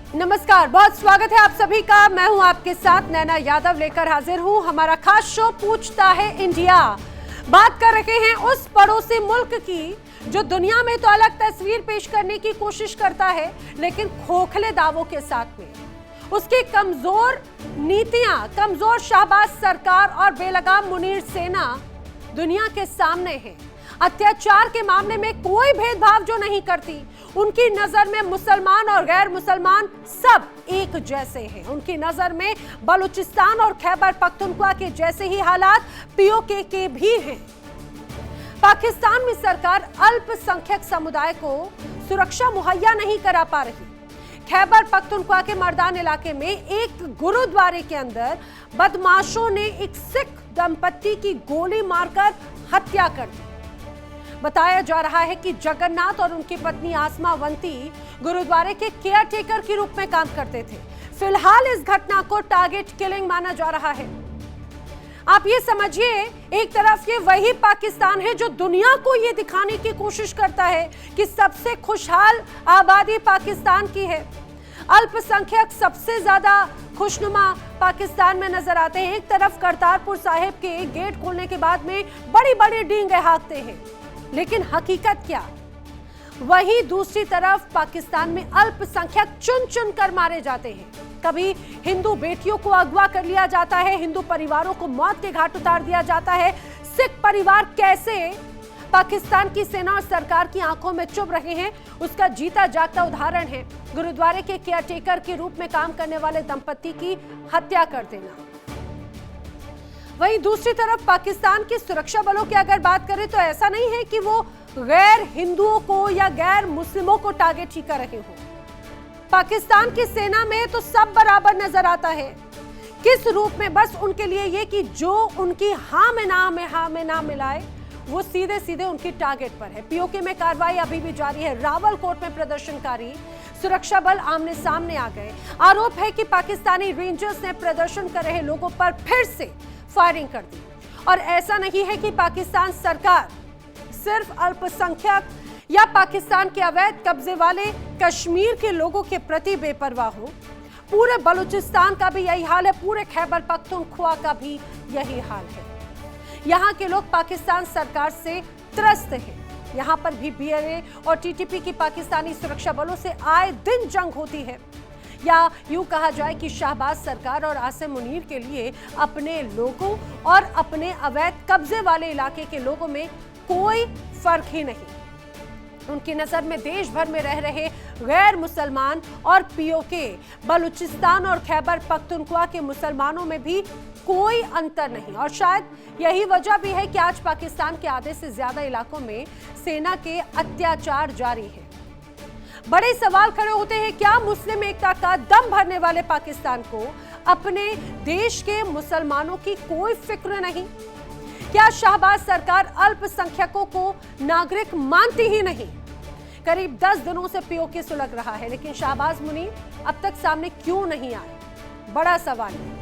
नमस्कार, बहुत स्वागत है आप सभी का। मैं हूं आपके साथ नैना यादव लेकर हाजिर हूं हमारा खास शो पूछता है इंडिया। बात कर रहे हैं उस पड़ोसी मुल्क की जो दुनिया में तो अलग तस्वीर पेश करने की कोशिश करता है, लेकिन खोखले दावों के साथ में। उसकी कमजोर नीतियां, कमजोर शहबाज सरकार और बेलगाम मुनीर सेना दुनिया के सामने है। अत्याचार के मामले में कोई भेदभाव जो नहीं करती। उनकी नजर में मुसलमान और गैर मुसलमान सब एक जैसे हैं। उनकी नजर में बलूचिस्तान और खैबर पख्तूनख्वा के जैसे ही हालात पीओके के भी हैं। पाकिस्तान में सरकार अल्पसंख्यक समुदाय को सुरक्षा मुहैया नहीं करा पा रही। खैबर पख्तूनख्वा के मर्दान इलाके में एक गुरुद्वारे के अंदर बदमाशों ने एक सिख दंपत्ति की गोली मारकर हत्या कर दी। बताया जा रहा है कि जगन्नाथ और उनकी पत्नी आसमावंती गुरुद्वारे के केयरटेकर के रूप में काम करते थे। फिलहाल इस घटना को टारगेट किलिंग माना जा रहा है। आप ये समझिए, एक तरफ ये वही पाकिस्तान है जो दुनिया को ये दिखाने की कोशिश करता है कि सबसे खुशहाल आबादी पाकिस्तान की है। अल्पसंख्यक सबसे ज्यादा खुशनुमा पाकिस्तान में नजर आते हैं। एक तरफ करतारपुर साहिब के गेट खोलने के बाद में बड़ी बड़ी डींगे हाँकते हैं, लेकिन हकीकत क्या? वहीं दूसरी तरफ पाकिस्तान में अल्पसंख्यक चुन चुन कर मारे जाते हैं। कभी हिंदू बेटियों को अगवा कर लिया जाता है, हिंदू परिवारों को मौत के घाट उतार दिया जाता है। सिख परिवार कैसे पाकिस्तान की सेना और सरकार की आंखों में चुभ रहे हैं, उसका जीता जागता उदाहरण है गुरुद्वारे के केयरटेकर के रूप में काम करने वाले दंपत्ति की हत्या कर देना। वहीं दूसरी तरफ पाकिस्तान की सुरक्षा बलों की अगर बात करें तो ऐसा नहीं है कि वो गैर हिंदुओं को या गैर मुस्लिमों को टारगेट ही कर रहे हो। पाकिस्तान की सेना में तो सब बराबर नजर आता है। किस रूप में? बस उनके लिए ये कि जो उनकी हाँ में ना मिलाए वो सीधे सीधे उनकी टारगेट पर है। पीओके में कार्रवाई अभी भी जारी है। रावलकोट में प्रदर्शनकारी सुरक्षा बल आमने सामने आ गए। आरोप है कि पाकिस्तानी रेंजर्स ने प्रदर्शन कर रहे लोगों पर फिर से फायरिंग कर दी। और ऐसा नहीं है कि पाकिस्तान सरकार सिर्फ अल्पसंख्यक या पाकिस्तान के अवैध कब्जे वाले कश्मीर के लोगों के प्रति बेपरवाह हो। पूरे बलूचिस्तान का भी यही हाल है, पूरे खैबर पख्तूनख्वा का भी यही हाल है। यहाँ के लोग पाकिस्तान सरकार से त्रस्त हैं। यहाँ पर भी बीएलए और टीटीपी की पाकिस्तानी सुरक्षा बलों से आए दिन जंग होती है। या यूं कहा जाए कि शहबाज सरकार और आसिम मुनीर के लिए अपने लोगों और अपने अवैध कब्जे वाले इलाके के लोगों में कोई फर्क ही नहीं। उनकी नजर में देश भर में रह रहे गैर मुसलमान और पीओके, बलूचिस्तान और खैबर पख्तूनख्वा के मुसलमानों में भी कोई अंतर नहीं। और शायद यही वजह भी है कि आज पाकिस्तान के आधे से ज्यादा इलाकों में सेना के अत्याचार जारी है। बड़े सवाल खड़े होते हैं, क्या मुस्लिम एकता का दम भरने वाले पाकिस्तान को अपने देश के मुसलमानों की कोई फिक्र नहीं? क्या शहबाज सरकार अल्पसंख्यकों को नागरिक मानती ही नहीं? करीब 10 दिनों से पीओके सुलग रहा है, लेकिन शहबाज मुनीर अब तक सामने क्यों नहीं आए? बड़ा सवाल है।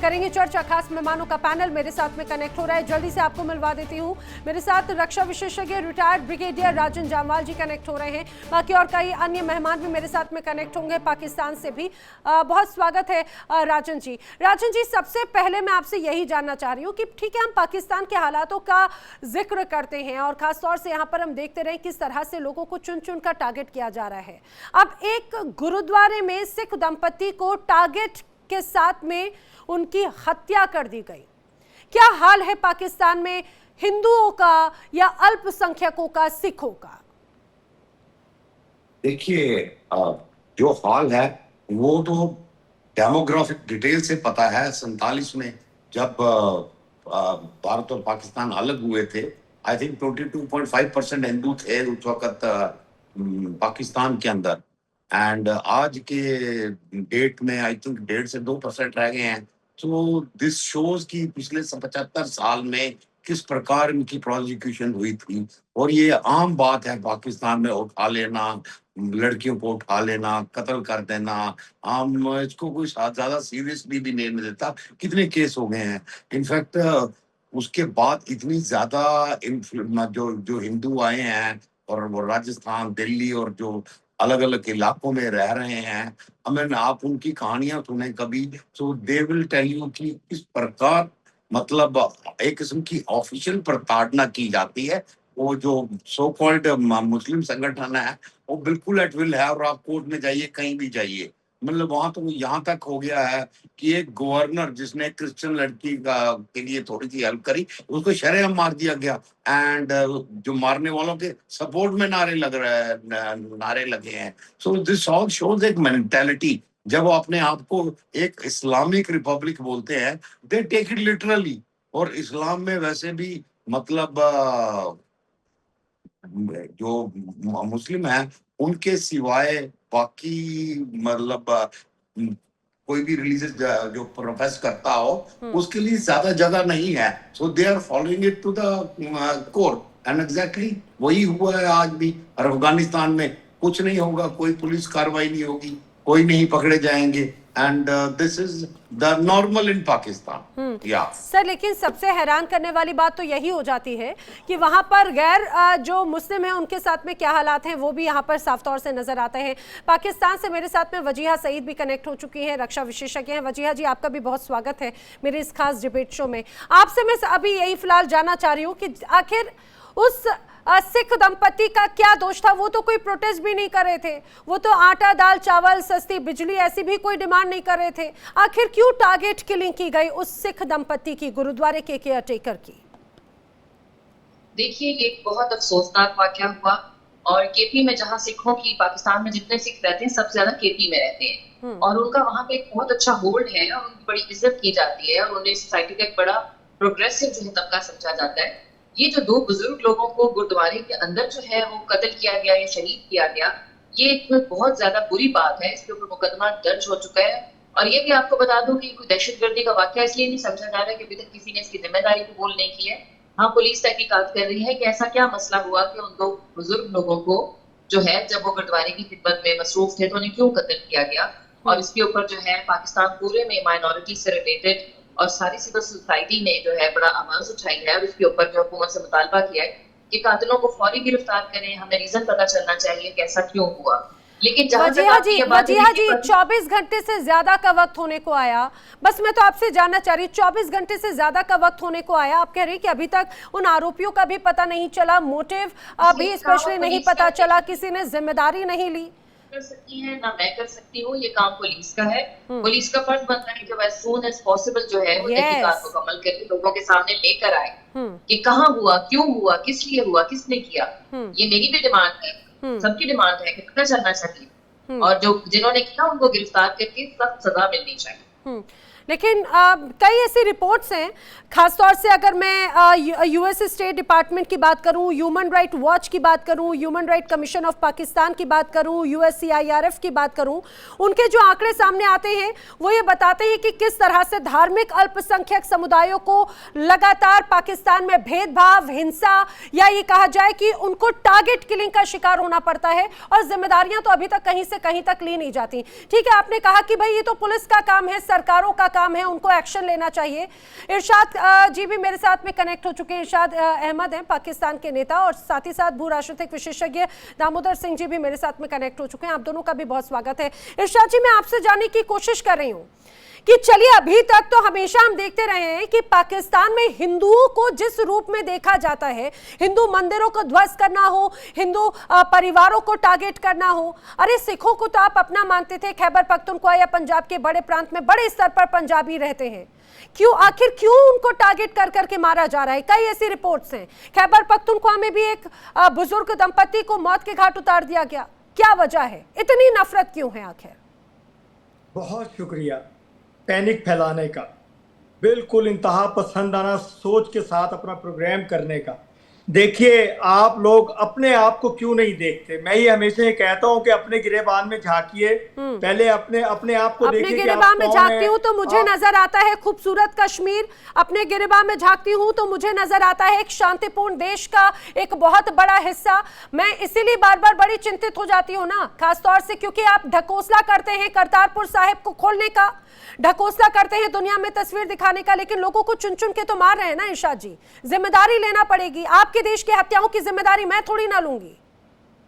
करेंगे चर्चा। खास मेहमानों का पैनल मेरे साथ में कनेक्ट हो रहा है, जल्दी से आपको मिलवा देती हूँ। मेरे साथ रक्षा विशेषज्ञ रिटायर्ड ब्रिगेडियर राजन जामवाल जी कनेक्ट हो रहे हैं। बाकी और कई अन्य मेहमान भी मेरे साथ में कनेक्ट होंगे पाकिस्तान से भी। बहुत स्वागत है राजन जी। राजन जी, सबसे पहले मैं आपसे यही जानना चाह रही हूँ कि ठीक है, हम पाकिस्तान के हालातों का जिक्र करते हैं और खासतौर से यहाँ पर हम देखते रहे किस तरह से लोगों को चुन चुन कर टारगेट किया जा रहा है। अब एक गुरुद्वारे में सिख दंपत्ति को टारगेट के साथ में उनकी हत्या कर दी गई। क्या हाल है पाकिस्तान में हिंदुओं का या अल्पसंख्यकों का, सिखों का? देखिए, जो हाल है वो तो डेमोग्राफिक डिटेल से पता है। 47 में जब भारत और पाकिस्तान अलग हुए थे, आई थिंक 22.5% हिंदू थे उस वक्त पाकिस्तान के अंदर। एंड आज के डेट में आई थिंक 1.5 से 2% रह गए हैं। तो दिस शोज की पिछले 75 साल में किस प्रकार इनकी प्रोसिक्यूशन हुई थी। और ये आम बात है पाकिस्तान में उठा लेना, लड़कियों को उठा लेना, कत्ल कर देना। आम इसको कोई ज्यादा सीरियसली भी नहीं देता। कितने केस हो गए हैं। इनफैक्ट उसके बाद इतनी ज्यादा जो जो हिंदू आए हैं और वो राजस्थान, दिल्ली और जो अलग अलग इलाकों में रह रहे हैं, अगर आप उनकी कहानियां सुने कभी, तो दे विल टेल यू कि किस प्रकार मतलब एक किस्म की ऑफिशियल प्रताड़ना की जाती है। वो जो सो कॉल्ड मुस्लिम संगठन है, वो बिल्कुल एट विल है, और आप कोर्ट में जाइए, कहीं भी जाइए, मतलब वहां तो यहाँ तक हो गया है कि एक गवर्नर जिसने क्रिश्चियन लड़की के लिए थोड़ी सी हेल्प करी, उसको शरेआम मार दिया गया। एंड जो मारने वालों के सपोर्ट में नारे लगे हैं। सो दिस ऑल शोज एक मेंटेलिटी। जब वो अपने आप को एक इस्लामिक रिपब्लिक बोलते हैं, दे टेक इट लिटरली। और इस्लाम में वैसे भी मतलब जो मुस्लिम हैं, उनके सिवाय बाकी मतलब कोई भी रिलीजियस जो प्रोफेस करता हो, उसके लिए ज्यादा जगह नहीं है। So they are following it to the core, and exactly वही हुआ है आज भी। और अफगानिस्तान में कुछ नहीं होगा, कोई पुलिस कार्रवाई नहीं होगी, कोई नहीं पकड़े जाएंगे, and this is the normal इन पाकिस्तान। या सर, लेकिन सबसे हैरान करने वाली बात तो यही हो जाती है कि वहां पर गैर जो मुस्लिम हैं उनके साथ में क्या हालात हैं, वो भी यहाँ पर साफ तौर से नजर आते हैं। पाकिस्तान से मेरे साथ में वजीहा सईद भी कनेक्ट हो चुकी हैं, रक्षा विशेषज्ञ हैं। वजीहा जी, आपका भी बहुत स्वागत है मेरे इस खास डिबेट शो में। आपसे मैं अभी यही फिलहाल जानना चाह रही हूँ कि आखिर उस सिख दंपति का क्या दोष था? वो तो कोई प्रोटेस्ट भी नहीं कर रहे थे, वो तो आटा दाल चावल सस्ती बिजली ऐसी भी कोई डिमांड नहीं कर रहे थे। आखिर क्यों टारगेट किलिंग की गई उस सिख दंपति की, गुरुद्वारे के केयरटेकर की? देखिए, ये बहुत अफसोसनाक वाकया हुआ। और केपी में जहां सिखों की, पाकिस्तान में जितने सिख रहते हैं सबसे ज्यादा केपी में रहते हैं, और उनका वहां पे एक बहुत अच्छा होल्ड है और उनकी बड़ी इज्जत की जाती है, और उन्हें सोसाइटी का एक बड़ा प्रोग्रेसिव जो है तबका समझा जाता है। ये जो दो बुजुर्ग लोगों को गुरुद्वारे के अंदर जो है वो कत्ल किया गया या शहीद किया गया, ये एक बहुत ज्यादा बुरी बात है। इसके ऊपर मुकदमा दर्ज हो चुका है। और ये भी आपको बता दूं कि कोई दहशतगर्दी का वाकया इसलिए नहीं समझा जा रहा है कि अभी तक किसी ने इसकी जिम्मेदारी कबूल नहीं की है। हाँ, पुलिस तहकीकात कर रही है कि ऐसा क्या मसला हुआ कि उन दो बुजुर्ग लोगों को जो है, जब वो गुरुद्वारे की खिदमत में मसरूफ थे, तो उन्हें क्यों कत्ल किया गया। और इसके ऊपर जो है पाकिस्तान पूरे में माइनॉरिटी से रिलेटेड और सारी सिविल सोसाइटी ने जो है बड़ा आवाज उठाई है, और इसके ऊपर जो हुकूमत से मुतालबा किया है कि कातिलों को फौरी गिरफ्तार करें। हमें रीजन पता चलना चाहिए कि ऐसा क्यों हुआ। लेकिन वजीहा जी 24 घंटे से ज्यादा का वक्त होने को आया। बस मैं तो आपसे जानना चाह रही हूँ, 24 घंटे से ज्यादा का वक्त होने को आया, आप कह रहे हैं कि अभी तक उन आरोपियों का भी पता नहीं चला, मोटिव अभी स्पेशली नहीं पता चला, किसी ने जिम्मेदारी नहीं ली। कर सकती है ना मैं कर सकती हूँ, ये काम पुलिस का है। पुलिस का फर्ज बनता है कि वह as soon as possible जो है वो तहकीकात मुकम्मल करके लोगों के सामने लेकर आए कि कहाँ हुआ, क्यों हुआ, किस लिए हुआ, किसने किया। ये मेरी भी डिमांड है, सबकी डिमांड है कि पता चलना चाहिए, और जो जिन्होंने किया उनको गिरफ्तार करके सख्त सजा मिलनी चाहिए। लेकिन कई ऐसी रिपोर्ट्स हैं, खासतौर से अगर मैं यूएस स्टेट डिपार्टमेंट की बात करूं, ह्यूमन राइट वॉच की बात करूं, human right commission of Pakistan की बात करूं, यूएससीआईआरएफ की बात करूं, उनके जो आंकड़े सामने आते हैं वो ये बताते हैं कि किस तरह से धार्मिक अल्पसंख्यक समुदायों को लगातार पाकिस्तान में भेदभाव, हिंसा, या ये कहा जाए कि उनको टारगेट किलिंग का शिकार होना पड़ता है, और जिम्मेदारियां तो अभी तक कहीं से कहीं तक ली नहीं जाती। ठीक है, आपने कहा कि भाई ये तो पुलिस का काम है, सरकारों का काम है, उनको एक्शन लेना चाहिए। इरशाद जी भी मेरे साथ में कनेक्ट हो चुके हैं। इरशाद अहमद हैं पाकिस्तान के नेता, और साथ ही साथ भू राजनीतिक विशेषज्ञ दामोदर सिंह जी भी मेरे साथ में कनेक्ट हो चुके हैं। आप दोनों का भी बहुत स्वागत है। इरशाद जी, मैं आपसे जानने की कोशिश कर रही हूँ कि चलिए, अभी तक तो हमेशा हम देखते रहे हैं कि पाकिस्तान में हिंदुओं को जिस रूप में देखा जाता है, हिंदू मंदिरों को ध्वस्त करना हो, हिंदू परिवारों को टारगेट करना हो, अरे सिखों को तो आप अपना मानते थे, खैबर पख्तूनख्वा या पंजाब के बड़े प्रांत में बड़े स्तर पर पंजाबी रहते हैं, आखिर क्यों उनको टारगेट कर करके मारा जा रहा है? कई ऐसी रिपोर्ट्स हैं, खैबर पख्तूनख्वा में भी एक बुजुर्ग दंपति को मौत के घाट उतार दिया गया। क्या वजह है, इतनी नफरत क्यों है आखिर? बहुत शुक्रिया पैनिक फैलाने का, बिल्कुल इंतहा पसंदाना सोच के साथ अपना प्रोग्राम करने का। देखिए, आप लोग अपने आप को क्यों नहीं देखते? मैं ये हमेशा ये कहता हूँ कि अपने गिरेबान में झांकिए, पहले अपने आप को देखिए। अपने गिरेबान में झांकती हूँ तो मुझे नजर आता है खूबसूरत कश्मीर, अपने गिरेबान में झांकती हूँ तो मुझे नजर आता है एक शांतिपूर्ण देश का एक बहुत बड़ा हिस्सा। मैं इसीलिए बार बार बड़ी चिंतित हो जाती हूँ ना, खासतौर से क्योंकि आप ढकोसला करते हैं करतारपुर साहिब को खोलने का, ढकोसला करते हैं दुनिया में तस्वीर दिखाने का, लेकिन लोगों को चुन चुन के तो मार रहे हैं ना इरशाद जी। जिम्मेदारी लेना पड़ेगी, आपके देश की हत्याओं की जिम्मेदारी मैं थोड़ी ना लूंगी।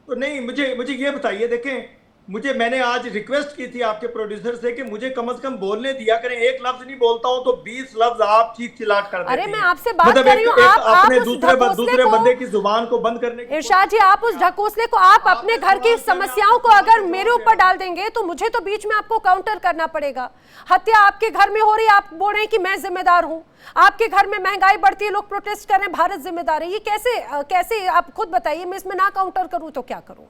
तो नहीं, मुझे ये बताइए, देखें, मैंने आज रिक्वेस्ट की थी आपके प्रोड्यूसर से कि मुझे कम से कम बोलने दिया करें। एक लफ्ज नहीं बोलता हूं तो 20 लफ्ज आप चीख चिल्लाट कर देते हैं। अरे मैं आपसे बात कर रही हूँ, आप अपने उस दूसरे ढकोसले को, बंदे की जुबान को बंद करने की इरशाद जी, आप उस ढकोसले को आप अपने घर की समस्याओं को अगर मेरे ऊपर डाल देंगे तो मुझे तो बीच में आपको काउंटर करना पड़ेगा। हत्या आपके घर में हो रही है, आप बोल रहे हैं कि मैं जिम्मेदार हूँ। आपके घर में महंगाई बढ़ती है, लोग प्रोटेस्ट कर रहे हैं, भारत जिम्मेदार है। ये कैसे आप खुद बताइए, मैं इसमें ना काउंटर करूँ तो क्या करूँ?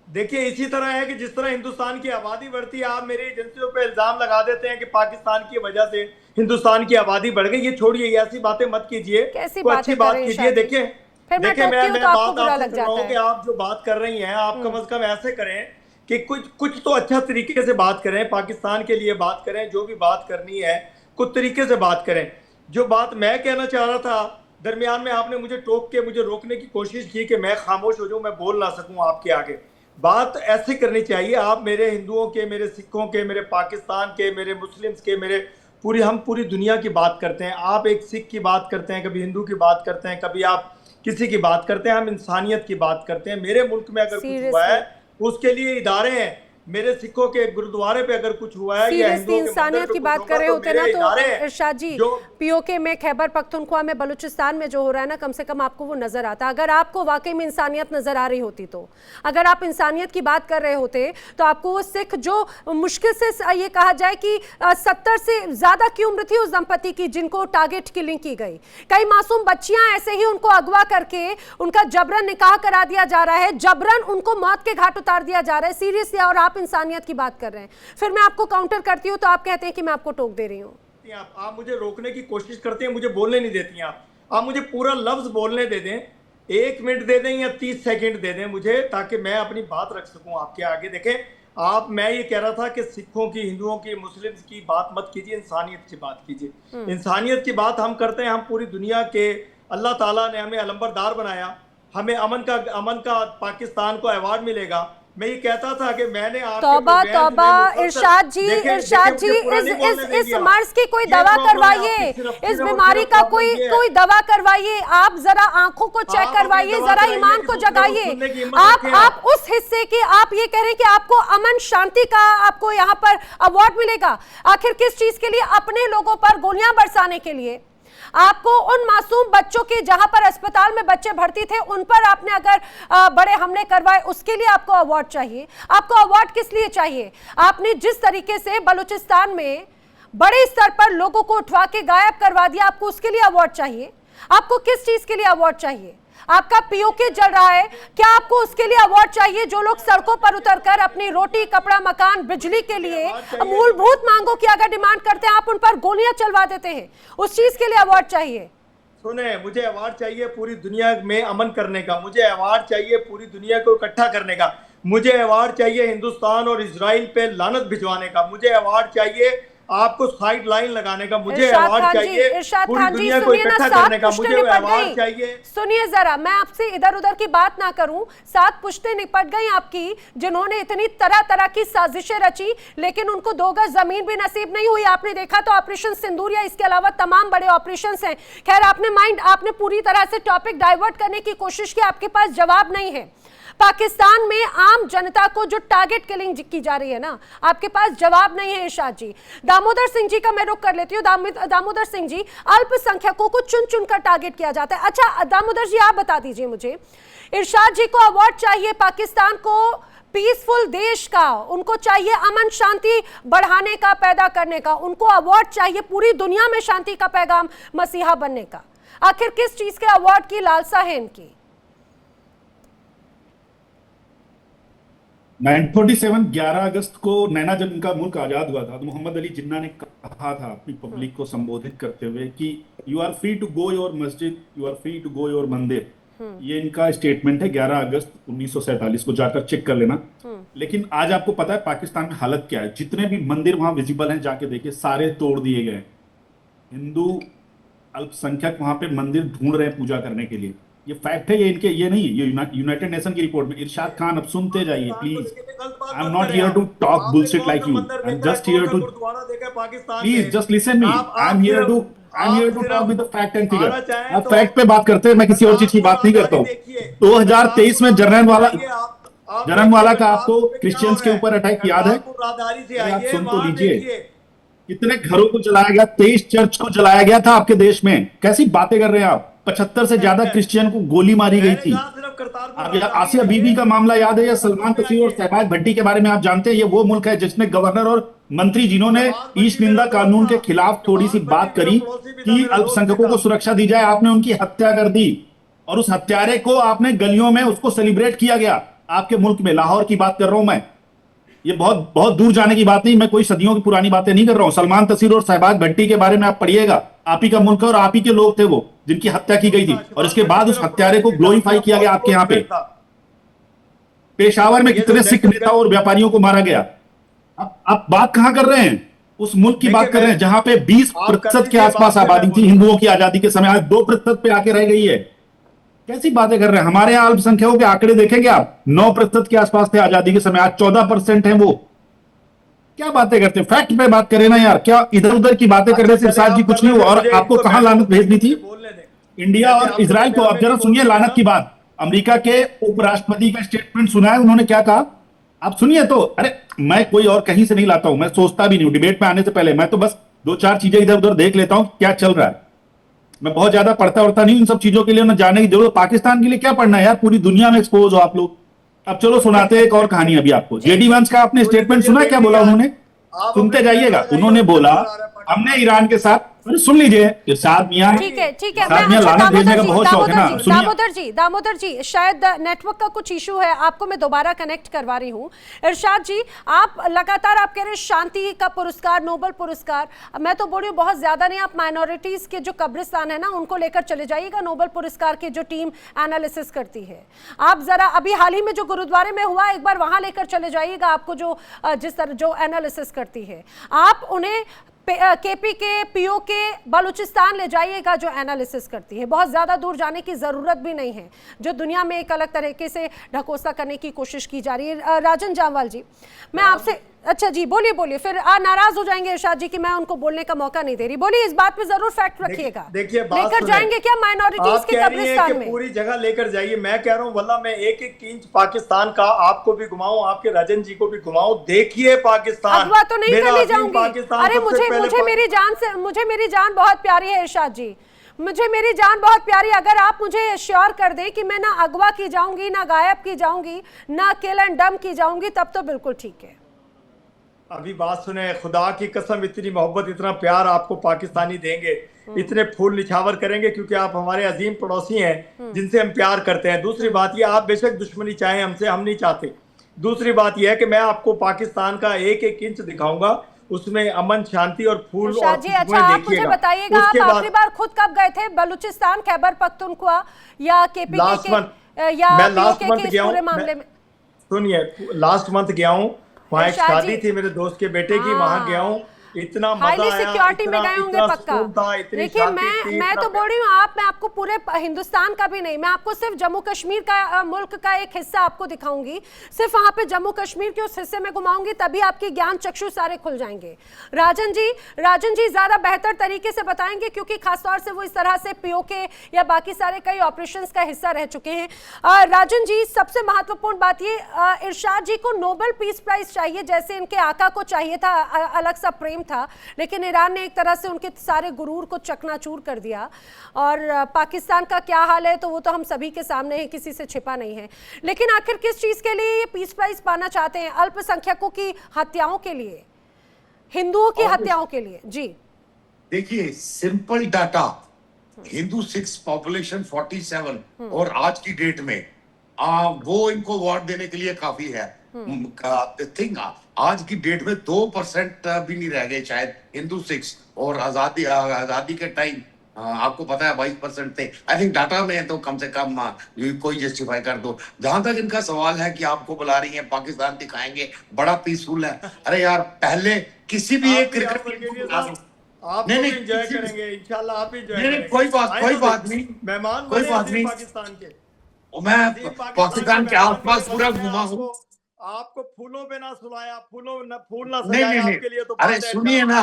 देखिए, इसी तरह है कि जिस तरह हिंदुस्तान की आबादी बढ़ती है, आप मेरी एजेंसियों पे इल्जाम लगा देते हैं कि पाकिस्तान की वजह से हिंदुस्तान की आबादी बढ़ गई। ये छोड़िए, ऐसी बातें मत कीजिए, कोई अच्छी बात कीजिए। देखिए मैं बात आपसे कर रहा हूँ कि आप जो बात कर रही हैं, आप कम से कम ऐसे करें कि कुछ तो अच्छा तरीके से बात करें, पाकिस्तान के लिए बात करें, जो भी बात करनी है कुछ तरीके से बात करें। जो बात मैं कहना चाह रहा था, दरमियान में आपने मुझे टोक के मुझे रोकने की कोशिश की कि मैं खामोश हो जाऊं, मैं बोल ना सकूं आपके आगे। बात ऐसे करनी चाहिए, आप मेरे हिंदुओं के, मेरे सिखों के, मेरे पाकिस्तान के, मेरे मुस्लिम्स के, हम पूरी दुनिया की बात करते हैं। आप एक सिख की बात करते हैं, कभी हिंदू की बात करते हैं, कभी आप किसी की बात करते हैं, हम इंसानियत की बात करते हैं। मेरे मुल्क में अगर कुछ हुआ है उसके लिए इदारे हैं। मेरे सिखों के गुरुद्वारे पे अगर कुछ हुआ है या इंसानियत की बात कर रहे होते ना तो इरशाद जी, पीओके में, खैबर पख्तूनख्वा में, बलूचिस्तान में जो हो रहा है ना, कम से कम आपको वो नजर आता। अगर आपको वाकई में इंसानियत नजर आ रही होती, तो अगर आप इंसानियत की बात कर रहे होते तो आपको वो सिख जो मुश्किल से ये कहा जाए कि 70 से ज्यादा की उम्र थी उस दंपति की जिनको टारगेट किलिंग की गई, कई मासूम बच्चियां ऐसे ही उनको अगवा करके उनका जबरन निकाह करा दिया जा रहा है, जबरन उनको मौत के घाट उतार दिया जा रहा है। सीरियसली, और आप इंसानियत की बात कर रहे हैं। फिर मैं आपको काउंटर करती हूं तो आप कहते हैं कि मैं आपको टोक दे रही हूं। आप मुझे रोकने की कोशिश करते हैं, मुझे बोलने नहीं देती हैं। आप मुझे पूरा लफ्ज बोलने दे दें, 1 मिनट दे दें या 30 सेकंड दे दें मुझे, ताकि मैं अपनी बात रख सकूं आपके आगे। देखें, मैं ये कह रहा था कि सिखों की, हिंदुओं की, मुस्लिम्स की बात मत कीजिए, इंसानियत की बात कीजिए। इंसानियत की बात हम करते हैं। हम पूरी दुनिया के, अल्लाह ताला ने हमें अलंबरदार बनाया, हमें अमन का पाकिस्तान को अवार्ड मिलेगा। मैं ये कहता था कि मैंने तौबा इरशाद जी, इस मर्ज की कोई दवा करवाइए, इस बीमारी का कोई दवा करवाइए। आप जरा आंखों को चेक करवाइए, जरा ईमान को जगाइए। आप उस हिस्से के, आप ये कह रहे हैं कि आपको अमन शांति का आपको यहाँ पर अवार्ड मिलेगा। आखिर किस चीज के लिए? अपने लोगों पर गोलियां बरसाने के लिए। आपको उन मासूम बच्चों के, जहां पर अस्पताल में बच्चे भर्ती थे, उन पर आपने अगर बड़े हमले करवाए, उसके लिए आपको अवार्ड चाहिए। आपको अवार्ड किस लिए चाहिए? आपने जिस तरीके से बलूचिस्तान में बड़े स्तर पर लोगों को उठवा के गायब करवा दिया, आपको उसके लिए अवार्ड चाहिए। आपको किस चीज के लिए अवार्ड चाहिए? आपका पीओके जल रहा है, क्या आपको उसके लिए अवार्ड चाहिए? जो लोग सड़कों पर उतरकर अपनी रोटी, कपड़ा, मकान, बिजली के लिए मूलभूत मांगों की अगर डिमांड करते हैं, आप उन पर गोलियां चलवा देते हैं, उस चीज के लिए अवार्ड चाहिए? सुने, मुझे अवार्ड चाहिए पूरी दुनिया में अमन करने का, मुझे अवार्ड चाहिए पूरी दुनिया को इकट्ठा करने का, मुझे अवार्ड चाहिए हिंदुस्तान और इजराइल पे लानत भिजवाने का, मुझे अवार्ड चाहिए आपको साइड लाइन लगाने का, मुझे अवार्ड चाहिए पूरी दुनिया को इकट्ठा करने का, मुझे अवार्ड चाहिए। सुनिए जरा, मैं आपसे इधर उधर की बात ना करूं, 7 पुश्तें निपट गई आपकी, जिन्होंने इतनी तरह तरह की साजिशें रची, लेकिन उनको 2 गज जमीन भी नसीब नहीं हुई। आपने देखा तो ऑपरेशन सिंदूर या इसके अलावा तमाम बड़े ऑपरेशन हैं। खैर, आपने पूरी तरह से टॉपिक डाइवर्ट करने की कोशिश की, आपके पास जवाब नहीं है। पाकिस्तान में आम जनता को जो टारगेट किलिंग की जा रही है ना, आपके पास जवाब नहीं है इरशाद जी। दामोदर सिंह जी का मैं रुख कर लेती हूँ। दामोदर सिंह जी, अल्पसंख्यकों को चुन चुन कर टारगेट किया जाता है। अच्छा दामोदर जी, आप बता दीजिए मुझे, इरशाद जी को अवार्ड चाहिए पाकिस्तान को पीसफुल देश का, उनको चाहिए अमन शांति बढ़ाने का, पैदा करने का, उनको अवार्ड चाहिए पूरी दुनिया में शांति का पैगाम मसीहा बनने का। आखिर किस चीज के अवार्ड की लालसा है इनकी? 947 11 अगस्त को नैना जब इनका मुल्क आजाद हुआ था, तो मोहम्मद अली जिन्ना ने कहा था अपनी पब्लिक को संबोधित करते हुए कि you are free to go your masjid, you are free to go your mandir. ये इनका स्टेटमेंट है 11 अगस्त 1947 को, जाकर चेक कर लेना। लेकिन आज आपको पता है पाकिस्तान में हालत क्या है? जितने भी मंदिर वहां विजिबल हैं, जाके देखिए, सारे तोड़ दिए गए। हिंदू अल्पसंख्यक वहां पे मंदिर ढूंढ रहे हैं पूजा करने के लिए। ये फैक्ट है, ये नहीं, ये यूनाइटेड नेशन की रिपोर्ट में। इरशाद खान, अब सुनते जाइए please. I am not here to talk bullshit like you, I am just here to, please just listen me. I am here to talk with the fact and figure. आप fact पे बात करते हैं, मैं किसी और चीज की बात नहीं करता हूँ। 2023 में जनरल वाला जरनवाला का आपको क्रिश्चियंस के ऊपर अटैक याद है? राजधानी से आप आइए, सुन तो वहां लीजिए, देखिए। कितने घरों को जलाया गया, 23 चर्च को जलाया गया था आपके देश में। कैसी बातें कर रहे हैं आप? 75 से ज्यादा क्रिश्चियन को गोली मारी गई थी। अब आसिया बीबी का मामला याद है, या सलमान तसीर और शहबाज भट्टी के बारे में आप जानते हैं? ये वो मुल्क है जिसमें गवर्नर और मंत्री जिन्होंने ईस्ट निंदा कानून के खिलाफ थोड़ी सी बात करी कि अल्पसंख्यकों को सुरक्षा दी जाए, आपने उनकी हत्या कर दी, और उस हत्यारे को आपने गलियों में उसको सेलिब्रेट किया गया आपके मुल्क में। लाहौर की बात कर रहा हूं मैं, ये बहुत बहुत दूर जाने की बात नहीं, मैं कोई सदियों की पुरानी बातें नहीं कर रहा हूं। सलमान तसीर और शहबाज भट्टी के बारे में आप पढ़िएगा, आप ही का मुल्क है और आप ही के लोग थे वो जिनकी हत्या की गई थी, और इसके बाद उस हत्यारे को ग्लोरीफाई किया गया आपके यहाँ पे। पेशावर में कितने सिख नेता और व्यापारियों को मारा गया। आप बात कहां कर रहे हैं? उस मुल्क की बात कर रहे हैं जहां पे 20% के आसपास आबादी थी हिंदुओं की आजादी के समय, आज 2% पे आके रह गई है। कैसी बातें कर रहे हैं? हमारे यहाँ अल्पसंख्यकों के आंकड़े देखेंगे आप, 9% के आसपास थे आजादी के समय, आज 14% है वो। क्या बातें करते हैं? फैक्ट पे बात करें ना यार, क्या इधर उधर की बातें कर रहे थे? इरशाद जी कुछ नहीं हुआ। और आपको कहां लानत भेजनी थी? इंडिया और इजराइल को। अब जरा सुनिए लानत की बात। अमेरिका के उपराष्ट्रपति का स्टेटमेंट सुना है उन्होंने क्या कहा? आप सुनिए तो। अरे मैं कोई और कहीं से नहीं लाता हूं, मैं सोचता भी नहीं हूं डिबेट में आने से पहले, मैं तो बस 2-4 चीजें इधर उधर देख लेता हूं क्या चल रहा है। मैं बहुत ज्यादा पढ़ता उड़ता नहीं इन सब चीजों के लिए, उन्हें जानने की जरूरत। पाकिस्तान के लिए क्या पढ़ना है यार, पूरी दुनिया में एक्सपोज हो आप लोग। अब चलो सुनाते हैं एक और कहानी अभी आपको। जेडी वंश का आपने स्टेटमेंट सुना? क्या बोला उन्होंने? सुनते जाइएगा। उन्होंने बोला हमने ईरान के साथ, सुन लीजिए, इरशाद मियां, ठीक है इरशाद मियां लानत भेजने का बहुत शौक है ना। सुनिए दामोदर जी शायद नेटवर्क का कुछ इशू है, आपको मैं दोबारा कनेक्ट करवा रही हूँ। इरशाद जी, आप लगातार आप कह रहे हैं शांति का पुरस्कार, नोबेल पुरस्कार, मैं तो बोल रही हूँ बहुत ज्यादा नहीं, आप माइनॉरिटीज के जो कब्रिस्तान है ना उनको लेकर चले जाइएगा। नोबेल पुरस्कार की जो टीम एनालिसिस करती है, आप जरा अभी हाल ही में जो गुरुद्वारे में हुआ एक बार वहां लेकर चले जाइएगा। आपको जो जिस तरह जो एनालिसिस करती है, आप उन्हें केपी के, पीओ के, बलूचिस्तान ले जाइएगा जो एनालिसिस करती है। बहुत ज़्यादा दूर जाने की ज़रूरत भी नहीं है, जो दुनिया में एक अलग तरीके से ढकोसला करने की कोशिश की जा रही है। राजन जामवाल जी, मैं आपसे, अच्छा जी बोलिए, फिर नाराज हो जाएंगे इरशाद जी कि मैं उनको बोलने का मौका नहीं दे रही। बोलिए, इस बात पे जरूर फैक्ट रखिएगा। देखिए, लेकर जाएंगे क्या माइनॉरिटीज के कब्रिस्तान में? पूरी जगह लेकर जाइए। मैं कह रहा हूँ वल्लाह मैं एक एक इंच पाकिस्तान का आपको भी घुमाऊं, आपके राजन जी को भी घुमाऊं। देखिए पाकिस्तान, अगवा तो नहीं कर ले जाऊंगी। अरे मुझे मेरी जान बहुत प्यारी है इरशाद जी, मुझे मेरी जान बहुत प्यारी। अगर आप मुझे श्योर कर दें कि मैं ना अगवा की जाऊंगी, ना गायब की जाऊंगी, ना किल एंड डम की जाऊंगी, तब तो बिल्कुल ठीक है। अभी बात सुने, खुदा की कसम इतनी मोहब्बत, इतना प्यार आपको पाकिस्तानी देंगे, इतने फूल निछावर करेंगे, क्योंकि आप हमारे अजीम पड़ोसी हैं जिनसे हम प्यार करते हैं। दूसरी बात ये, आप बेशक दुश्मनी चाहें हमसे, हम नहीं चाहते। दूसरी बात यह है कि मैं आपको पाकिस्तान का एक एक इंच दिखाऊंगा, उसमें अमन, शांति और फूल और जी। अच्छा, आप मुझे बताइएगा, आप आखिरी बार खुद कब गए थे बलूचिस्तान, खैबर पख्तूनख्वा या केपी के या पीओके के इस पूरे मामले में? सुनिए, लास्ट मंथ गया हूँ, वहाँ एक शादी थी मेरे दोस्त के बेटे की, वहाँ गया हूँ, इतना मजा आया, सिक्योरिटी में गए होंगे पक्का। देखिए मैं तो बोल रही हूँ, मैं आपको पूरे हिंदुस्तान का भी नहीं, मैं आपको सिर्फ जम्मू कश्मीर का मुल्क का एक हिस्सा आपको दिखाऊंगी, सिर्फ वहां पे जम्मू कश्मीर के उस हिस्से में घुमाऊंगी, तभी आपके ज्ञान चक्षु सारे खुल जाएंगे। राजन जी ज्यादा बेहतर तरीके से बताएंगे, क्योंकि खासतौर से वो इस तरह से पीओके या बाकी सारे कई ऑपरेशंस का हिस्सा रह चुके हैं। राजन जी, सबसे महत्वपूर्ण बात ये, इरशाद जी को नोबेल पीस प्राइज चाहिए, जैसे इनके आका को चाहिए था, अलग सा प्रेम था, लेकिन ईरान ने एक तरह से उनके सारे गुरूर को चकनाचूर कर दिया। और पाकिस्तान का क्या हाल है तो वो तो हम सभी के सामने है, किसी से छिपा नहीं है। लेकिन आखिर किस चीज के लिए ये पीस प्राइज पाना चाहते हैं? अल्पसंख्यकों की हत्याओं के लिए, हिंदुओं की हत्याओं के लिए? जी देखिए, simple data, Hindu six population 47 और आज की डेट में वो इनको अवार्ड देने के लिए काफी है। थिंग आज की डेट में 2% भी नहीं रह गए शायद हिंदू सिक्स, और आजादी के टाइम आपको पता है 22% थे। आई थिंक डाटा में तो कम से कम कोई जस्टिफाई कर दो। जहां तक इनका सवाल है कि आपको बुला रही है पाकिस्तान दिखाएंगे, बड़ा पीसफुल है। अरे यार, पहले किसी भी एक क्रिकेट आप नहीं एंजॉय करेंगे इंशाल्लाह, आप एंजॉय कोई बात नहीं, मेहमान कोई बात नहीं, पाकिस्तान के। मैं पाकिस्तान के आसपास पूरा घुमा हूँ। आपको फूलों पे ना सुलाया, फूल ना सजाया आपके लिए तो। अरे सुनिए ना,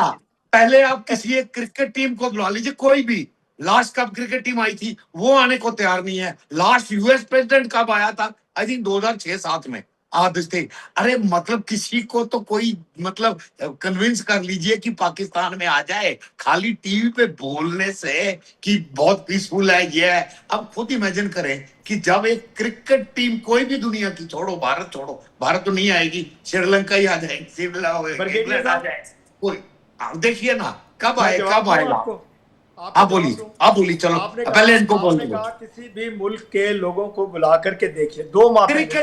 पहले आप किसी एक क्रिकेट टीम को बुला लीजिए, कोई भी। लास्ट कब क्रिकेट टीम आई थी, वो आने को तैयार नहीं है। लास्ट यूएस प्रेसिडेंट कब आया था? आई थिंक 2006-7 में। थे। अरे मतलब किसी को तो कोई मतलब कन्विंस कर लीजिए कि पाकिस्तान में आ जाए, खाली टीवी पे बोलने से कि बहुत पीसफुल है ये है। अब खुद इमेजिन करें कि जब एक क्रिकेट टीम कोई भी दुनिया की छोड़ो, भारत छोड़ो, भारत तो नहीं आएगी, श्रीलंका ही आ जाएगी, इंग्लैंड आ जाए, कोई देखिए ना कब आए कब आएगा। आप बोलिए चलो पहले इनको बोलने दो। किसी भी मुल्क के लोगों को बुला करके देखिए, 2 माह पहले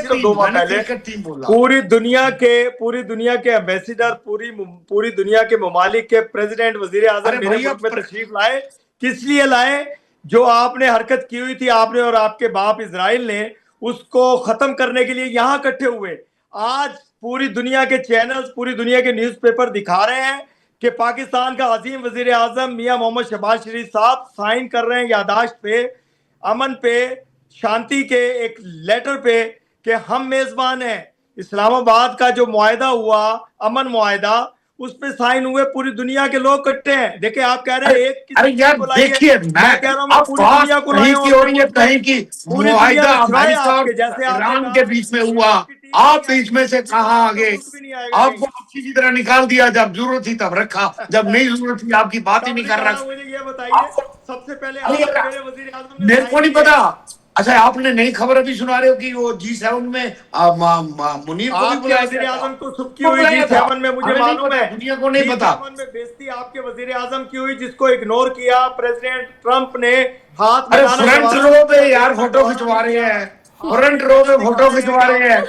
पूरी दुनिया के एम्बेसडर, पूरी दुनिया के ममालिक के प्रेसिडेंट, वजीर आजम मेरे मुल्क में तशरीफ लाए। किस लिए लाए? जो आपने हरकत की हुई थी, आपने और आपके बाप इजराइल ने, उसको खत्म करने के लिए यहाँ इकट्ठे हुए। आज पूरी दुनिया के चैनल्स, पूरी दुनिया के न्यूज़पेपर दिखा रहे हैं कि पाकिस्तान का अजीम वजीर आजम मियां मोहम्मद शहबाज शरीफ साहब साइन कर रहे हैं यादाश्त पे, अमन पे, शांति के एक लेटर पे कि हम मेजबान हैं। इस्लामाबाद का जो मुआहदा हुआ, अमन मुआहदा, उस पे साइन हुए, पूरी दुनिया के लोग इकट्ठे हैं। देखिए आप कह रहे हैं एक, अरे यार देखिए मैं कह रहा हूँ पूरी दुनिया को लाया और ये कहीं की मुआहदा अमेरिका और ईरान के बीच में हुआ, आप बीच में से कहाँ आ गए? आपको अच्छी तरह निकाल दिया, जब जरूरत थी तब रखा, जब नहीं जरूरत थी आपकी बात ही नहीं कर रहा। मुझे ये बताइए, सबसे पहले मेरे वजीर आजम मेरे को नहीं पता। अच्छा आपने नई खबर अभी सुना रहे हो कि वो G7 में मुनीर को भी बुलाया वजीर आजम को सुख की हुई G7 में, मुझे मालूम है, दुनिया को नहीं पता। G7 में बेइज्जती आपके वजीर आजम की हुई, जिसको इग्नोर किया प्रेसिडेंट ट्रंप ने। हाथ अरे फ्रंट रो पे यार फोटो खिंचवा रहे हैं, फ्रंट रो पे फोटो खिंचवा रहे हैं।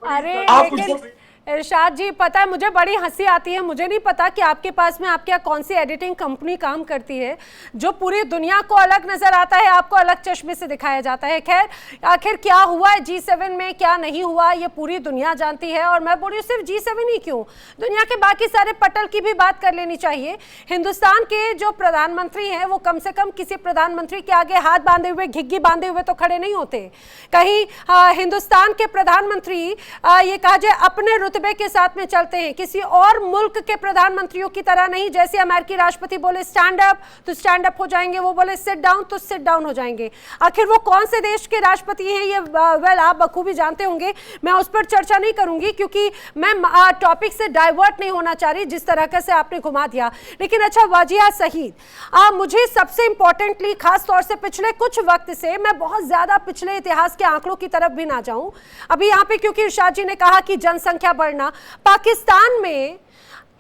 अरे लेकिन इरशाद जी, पता है मुझे बड़ी हंसी आती है। मुझे नहीं पता कि आपके पास में आपके कौन सी एडिटिंग कंपनी काम करती है जो पूरी दुनिया को अलग नजर आता है, आपको अलग चश्मे से दिखाया जाता है। खैर आखिर क्या हुआ है G7 में, क्या नहीं हुआ, ये पूरी दुनिया जानती है। और मैं बोल रही हूँ सिर्फ G7 ही क्यों, दुनिया के बाकी सारे पटल की भी बात कर लेनी चाहिए। हिंदुस्तान के जो प्रधानमंत्री हैं वो कम से कम किसी प्रधानमंत्री के आगे हाथ बांधे हुए, घिग्गी बांधे हुए तो खड़े नहीं होते। कहीं हिंदुस्तान के प्रधानमंत्री ये कहा जाए अपने रुतबे के साथ में चलते हैं, किसी और मुल्क के प्रधानमंत्रियों की तरह नहीं। जैसे अमेरिकी राष्ट्रपति बोले स्टैंड अप तो स्टैंड अप हो जाएंगे, वो बोले सिट डाउन तो सिट डाउन हो जाएंगे। आखिर वो कौन से देश के राष्ट्रपति हैं ये वेल आप बखूबी जानते होंगे, मैं उस पर चर्चा नहीं करूंगी क्योंकि मैं टॉपिक से डाइवर्ट नहीं होना चाह रही जिस तरह से आपने घुमा दिया। लेकिन अच्छा वाजिया सहीद, मुझे सबसे इंपॉर्टेंटली खास तौर से पिछले कुछ वक्त से, मैं बहुत ज्यादा पिछले इतिहास के आंकड़ों की तरफ भी ना जाऊं अभी यहाँ पे, क्योंकि इरशाद जी ने कहा कि जनसंख्या बढ़ना, पाकिस्तान में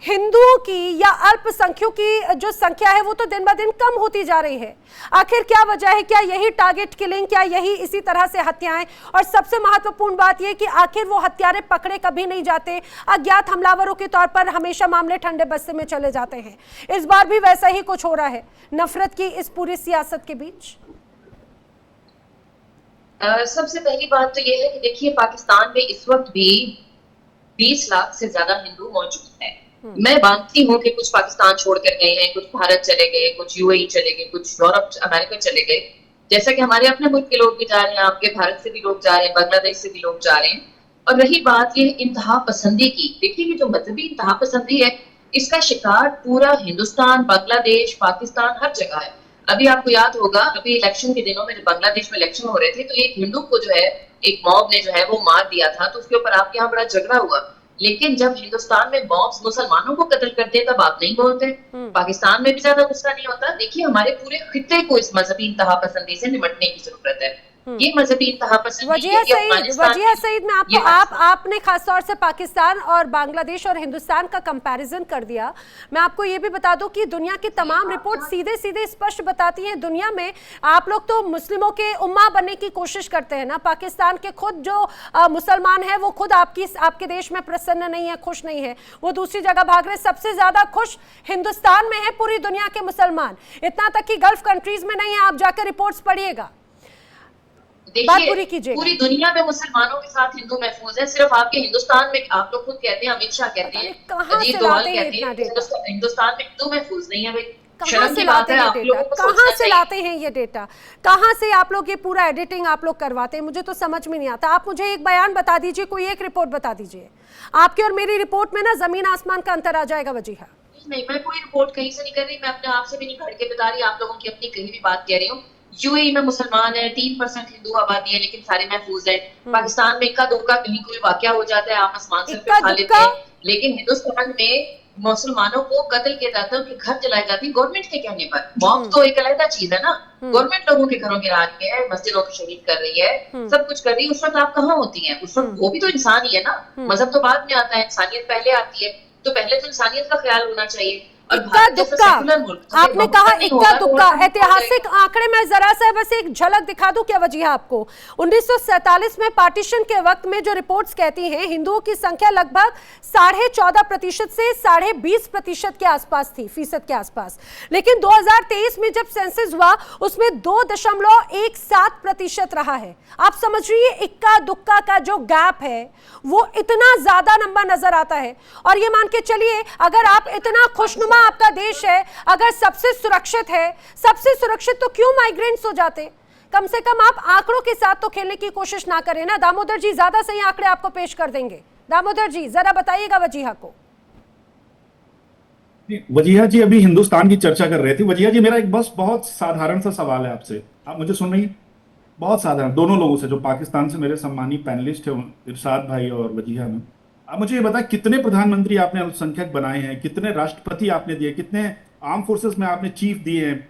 हिंदुओं की या अल्पसंख्यकों की जो संख्या है वो तो दिन ब दिन कम होती जा रही है। आखिर क्या वजह है? क्या यही टारगेट किलिंग, क्या यही इसी तरह से हत्याएं? और सबसे महत्वपूर्ण बात यह कि आखिर वो हत्यारे पकड़े कभी नहीं जाते, अज्ञात हमलावरों के तौर पर हमेशा मामले ठंडे बस्ते में चले जाते हैं। इस बार भी वैसा ही कुछ हो रहा है नफरत की इस पूरी सियासत के बीच। सबसे पहली बात तो ये है कि देखिए पाकिस्तान में इस वक्त भी 20 लाख से ज्यादा हिंदू मौजूद हैं। मैं मानती हूँ कि कुछ पाकिस्तान छोड़कर गए हैं, कुछ भारत चले गए, कुछ यूएई चले गए, कुछ यूरोप अमेरिका चले गए, जैसा कि हमारे अपने मुल्क के लोग भी जा रहे हैं, आपके भारत से भी लोग जा रहे हैं, बांग्लादेश से भी लोग जा रहे हैं। और रही बात ये इंतहा पसंदी की, देखिए ये जो मजहबी इंतहा पसंदी है इसका शिकार पूरा हिंदुस्तान, बांग्लादेश, पाकिस्तान हर जगह है। अभी आपको याद होगा अभी इलेक्शन के दिनों में जब बांग्लादेश में इलेक्शन हो रहे थे तो एक हिंदू को जो है एक मॉब ने जो है वो मार दिया था, तो उसके ऊपर आपके यहाँ बड़ा झगड़ा हुआ। लेकिन जब हिंदुस्तान में मॉब्स मुसलमानों को कत्ल करते हैं तब आप नहीं बोलते। पाकिस्तान में भी ज्यादा गुस्सा नहीं होता। देखिए हमारे पूरे खित्ते को इस मजहबी इंतहा पसंदी से निपटने की जरूरत है। ये मजहबी इंतहा पसंदी वजिया सईद में आपने खासतौर से पाकिस्तान और बांग्लादेश और हिंदुस्तान का कंपैरिजन कर दिया। मैं आपको ये भी बता दूं कि दुनिया की तमाम रिपोर्ट सीधे सीधे स्पष्ट बताती हैं, दुनिया में आप लोग तो मुस्लिमों के उम्मा बनने की कोशिश करते हैं ना, पाकिस्तान के खुद जो मुसलमान है वो खुद आपके देश में प्रसन्न नहीं है, खुश नहीं है, वो दूसरी जगह भाग रहे। सबसे ज्यादा खुश हिंदुस्तान में है पूरी दुनिया के मुसलमान, इतना तक कि गल्फ कंट्रीज में नहीं है। आप जाकर रिपोर्ट्स पढ़िएगा, देखिए पूरी दुनिया में मुसलमानों के साथ हिंदू महफूज है। सिर्फ आपके हिंदुस्तान में आप लोग खुद कहते हैं, अमित शाह कहते हैं, अजीत डोभाल कहते हैं हिंदुस्तान में हिंदू महफूज नहीं है। भाई कहाँ से लाते हैं डेटा? कहाँ से लाते हैं ये डेटा? कहाँ से आप लोग ये पूरा एडिटिंग आप लोग करवाते हैं? मुझे तो समझ में नहीं आता। आप मुझे एक बयान बता दीजिए, कोई एक रिपोर्ट बता दीजिए। आपकी और मेरी रिपोर्ट में ना जमीन आसमान का अंतर आ जाएगा वजीहा। नहीं, मैं कोई रिपोर्ट कहीं से नहीं कर रही, मैं अपने आप से भी नहीं घड़ के बता रही, आप लोगों की अपनी कहीं भी बात कह रही हूँ। यूएई में मुसलमान है, 3% हिंदू आबादी है, लेकिन सारे महफूज है। पाकिस्तान में इक्का दुक्का कहीं कोई वाकया हो जाता है, आप आसमान से इक्का खा लेते दुक्का? हैं, लेकिन हिंदुस्तान में मुसलमानों को कत्ल किया जाता है, उनके घर जलाए जाते हैं गवर्नमेंट के कहने पर। मौत तो एक अलग चीज है ना, गवर्नमेंट लोगों के घरों गिरा रही है, मस्जिदों को शहीद कर रही है, सब कुछ कर रही है। उस वक्त आप कहाँ होती हैं? उस वक्त वो भी तो इंसान ही है ना, मजहब तो बाद में आता है, इंसानियत पहले आती है। तो पहले तो इंसानियत का ख्याल होना चाहिए। और इक्का भारत जैसा दुक्का, सेकुलर मुल्क, आपने कहा इक्का दुक्का, ऐतिहासिक आंकड़े में जरा सा बस एक झलक दिखा दूं क्या वजह आपको। 1947 में पार्टीशन के वक्त में जो रिपोर्ट्स कहती हैं हिंदुओं की संख्या लगभग 14.5% से 20.5% के आसपास थी, फीसद के आसपास। लेकिन 2023 में जब सेंसस हुआ उसमें 2.17% रहा है। आप समझ रही है इक्का दुक्का का जो गैप है वो इतना ज्यादा नंबर नजर आता है। और ये मान के चलिए अगर आप इतना खुशनुमा आपका देश है, अगर सबसे सुरक्षित है, सबसे सुरक्षित तो क्यों माइग्रेंट्स हो जाते? कम से कम आप आंकड़ों के साथ तो खेलने की कोशिश ना करें ना। दामोदर जी ज्यादा सही आंकड़े आपको पेश कर देंगे। दामोदर जी जरा बताइएगा वजीहा को। वजीहा जी अभी हिंदुस्तान की चर्चा कर रहे थे। वजीहा जी मेरा एक बस बहुत साधारण सा सवाल है आपसे, आप मुझे सुन रही हैं? बहुत साधारण, दोनों लोगों से जो पाकिस्तान से मेरे सम्मानी पैनलिस्ट है, इरशाद भाई और वजीहा में। आप मुझे ये बताएं कितने प्रधानमंत्री आपने अल्पसंख्यक बनाए हैं, कितने राष्ट्रपति आपने दिए, कितने आर्म फोर्सेस में आपने चीफ दिए हैं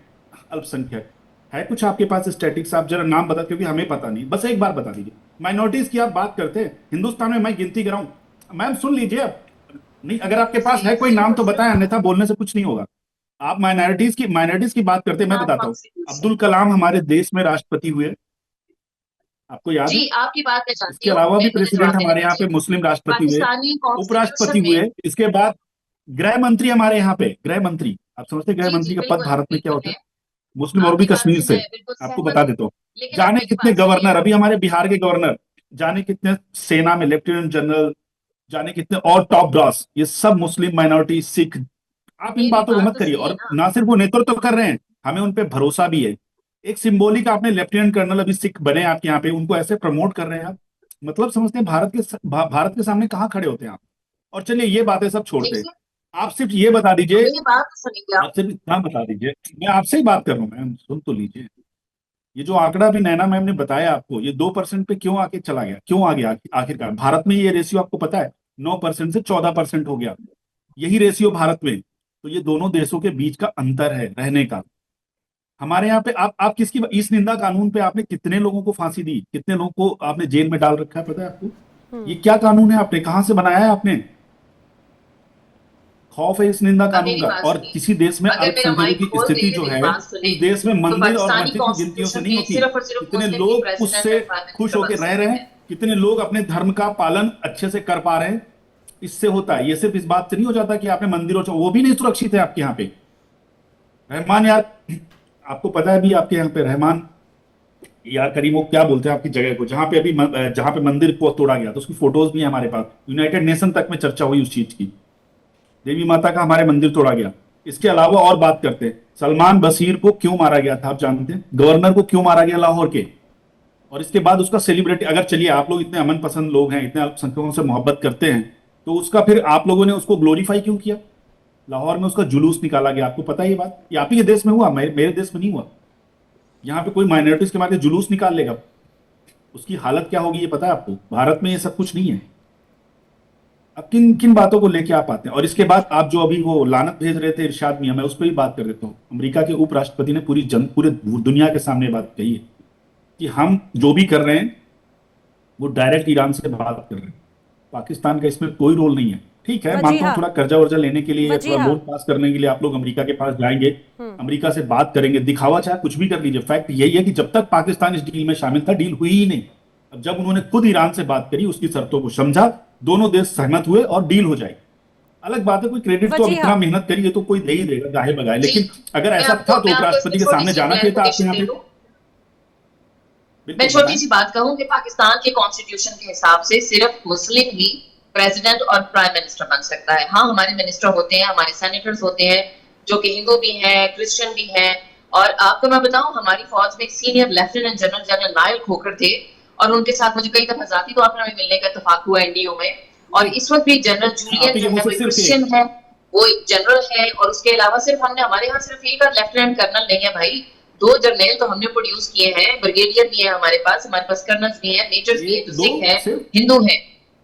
अल्पसंख्यक? है कुछ आपके पास स्टैटिक्स? आप जरा नाम बता, क्योंकि हमें पता नहीं, बस एक बार बता दीजिए। माइनॉरिटीज की आप बात करते हैं, हिंदुस्तान में मैं गिनती कराऊं? मैम सुन लीजिए, अब नहीं, अगर आपके पास है कोई नाम तो बताएं, अन्यथा बोलने से कुछ नहीं होगा। आप माइनॉरिटीज की बात करते हैं, मैं बताता हूँ। अब्दुल कलाम हमारे देश में राष्ट्रपति हुए, आपको याद है? जी, आपकी बात मैं जानती इसके हूँ। अलावा भी मुझे प्रेसिडेंट जवाब देने हमारे यहाँ पे दीजिए। मुस्लिम राष्ट्रपति हुए, पाकिस्तानी उपराष्ट्रपति कॉन्स्टिट्यूशन हुए, में इसके बाद गृह मंत्री हमारे यहाँ पे, गृह मंत्री, आप समझते हैं गृह जी, मंत्री जी, का पद बिल्कुल, भारत में क्या बिल्कुल होता है? है। मुस्लिम और भी आपकी बात कश्मीर से से, मैं बिल्कुल आपको सहमत बता हूँ। देता हूँ। लेकिन आप जाने मेरी कितने बात सुनिए। गवर्नर, अभी हमारे बिहार के गवर्नर, जाने कितने सेना में लेफ्टिनेंट जनरल, जाने कितने और टॉप ब्रॉस, ये सब मुस्लिम माइनॉरिटी, सिख। आप इन मेरी बातों को बात मत तो करिए। सुनिए और ना। ना सिर्फ वो नेतृत्व कर रहे हैं, हमें उन पे भरोसा भी है। एक सिंबॉलिक, आपने लेफ्टिनेंट कर्नल अभी सिख बने आपके यहाँ पे, उनको ऐसे प्रमोट कर रहे हैं आप। मतलब समझते हैं भारत के सामने कहाँ खड़े होते हैं आप? और चलिए ये बातें सब छोड़ते हैं, देखिए, आप सिर्फ ये बता दीजिए, मेरी बात तो सुनिए आप। आप सिर्फ इतना बता दीजिए, मैं आपसे ही बात कर रहा हूँ मैम, सुन तो लीजिए। ये जो आंकड़ा भी नैना मैम ने बताया आपको, ये 2% पे क्यों आके चला गया, क्यों आ गया आखिरकार? भारत में ये रेशियो आपको पता है 9% से 14% हो गया, यही रेशियो भारत में। तो ये दोनों देशों के बीच का अंतर है रहने का। हमारे यहाँ पे आप किसकी इस निंदा कानून पे आपने कितने लोगों को फांसी दी, कितने लोगों को आपने जेल में डाल रखा है, पता है आपको? ये क्या कानून है, आपने कहां से बनाया है आपने? खौफ है इस निंदा अब कानून मेरी का। बात और सुनिए। किसी देश में अगर मेरा अल्पसंख्यकों माइक की खोल स्थिति देंगे, जो मेरी है, बात उस सुने, देश में तो मंदिर और पाकिस्तानी मस्जिद की गिनतियों से कॉन्स्टिट्यूशन नहीं में होती। सिर्फ और सिर्फ कितने मुस्लिम ही लोग प्रेसिडेंट उससे और प्राइम खुश मिनिस्टर बन होकर रह रहे सकते हैं, हैं। कितने लोग अपने धर्म का पालन अच्छे से कर पा रहे हैं, इससे होता है। ये सिर्फ इस बात से नहीं हो जाता कि आपने मंदिरों, वो भी नहीं सुरक्षित है आपके यहाँ पे। रहमान यार, आपको पता है अभी आपके यहाँ पे रहमान यार करीम, वो क्या बोलते हैं आपकी जगह को, जहां पे अभी जहां पे मंदिर को तोड़ा गया, तो उसकी फोटोज भी है हमारे पास। यूनाइटेड नेशन तक में चर्चा हुई उस चीज की, देवी माता का हमारे मंदिर तोड़ा गया। इसके अलावा और बात करते हैं, सलमान बशीर को क्यों मारा गया था, आप जानते हैं? गवर्नर को क्यों मारा गया लाहौर के? और इसके बाद उसका सेलिब्रिटी, अगर चलिए आप लोग इतने अमन पसंद लोग हैं, इतने अल्पसंख्यकों से मोहब्बत करते हैं, तो उसका फिर आप लोगों ने उसको ग्लोरीफाई क्यों किया? लाहौर में उसका जुलूस निकाला गया, आपको पता है ये बात? ये आप ही के देश में हुआ, मेरे देश में नहीं हुआ। यहाँ पे कोई माइनॉरिटीज के मारे जुलूस निकाल लेगा, उसकी हालत क्या होगी ये पता है आपको? भारत में ये सब कुछ नहीं है। अब किन किन बातों को लेके आप आते हैं? और इसके बाद आप जो अभी वो लानत भेज रहे थे इरशाद मियां, मैं उस पर भी बात कर देता हूँ। अमेरिका के उपराष्ट्रपति ने पूरे दुनिया के सामने बात कही है कि हम जो भी कर रहे हैं वो डायरेक्ट ईरान से बात कर रहे हैं, पाकिस्तान का इसमें कोई रोल नहीं है। ठीक है, मानता हूँ थोड़ा कर्जा वर्जा लेने के लिए या थोड़ा लोन पास करने के लिए आप लोग अमेरिका के पास जाएंगे, अमेरिका से बात करेंगे, दिखावा चाहे कुछ भी कर लीजिए। फैक्ट यही है कि जब तक पाकिस्तान इस डील में शामिल था, डील हुई ही नहीं। अब जब उन्होंने खुद ईरान से बात करी, उसकी शर्तों को समझा, दोनों देश सहमत हुए और डील हो जाएगी। अलग बात है, कोई क्रेडिट तो अब इतना मेहनत करिए तो कोई दे ही देगा गाहे बगाए, लेकिन अगर ऐसा था तो उपराष्ट्रपति के सामने जाना चाहिए था आपके यहाँ पे। मैं छोटी सी बात कहूं कि पाकिस्तान के कॉन्स्टिट्यूशन के हिसाब से सिर्फ मुस्लिम ही प्रेसिडेंट और प्राइम मिनिस्टर बन सकता है। हाँ, हमारे मिनिस्टर होते हैं, हमारे सेनेटर्स होते हैं जो कि हिंदू भी हैं, क्रिश्चियन भी हैं। और आपको मैं बताऊं, हमारी फौज में एक senior lieutenant general Nayal Khokhar थे, और उनके साथ मुझे कई दफा जाती तौर पर मिलने का इत्तेफाक हुआ एनडीओ में। और इस वक्त भी जनरल जूलियन जो है वो क्रिश्चियन है, वो एक जनरल है। और उसके अलावा सिर्फ हमने, हमारे यहाँ सिर्फ एक लेफ्टिनेंट कर्नल नहीं है भाई, 2 जर्नल तो हमने प्रोड्यूस किए हैं, ब्रिगेडियर भी है हमारे पास कर्नल्स भी हैं, मेजर्स भी हैं, जो सिख हैं, हिंदू हैं,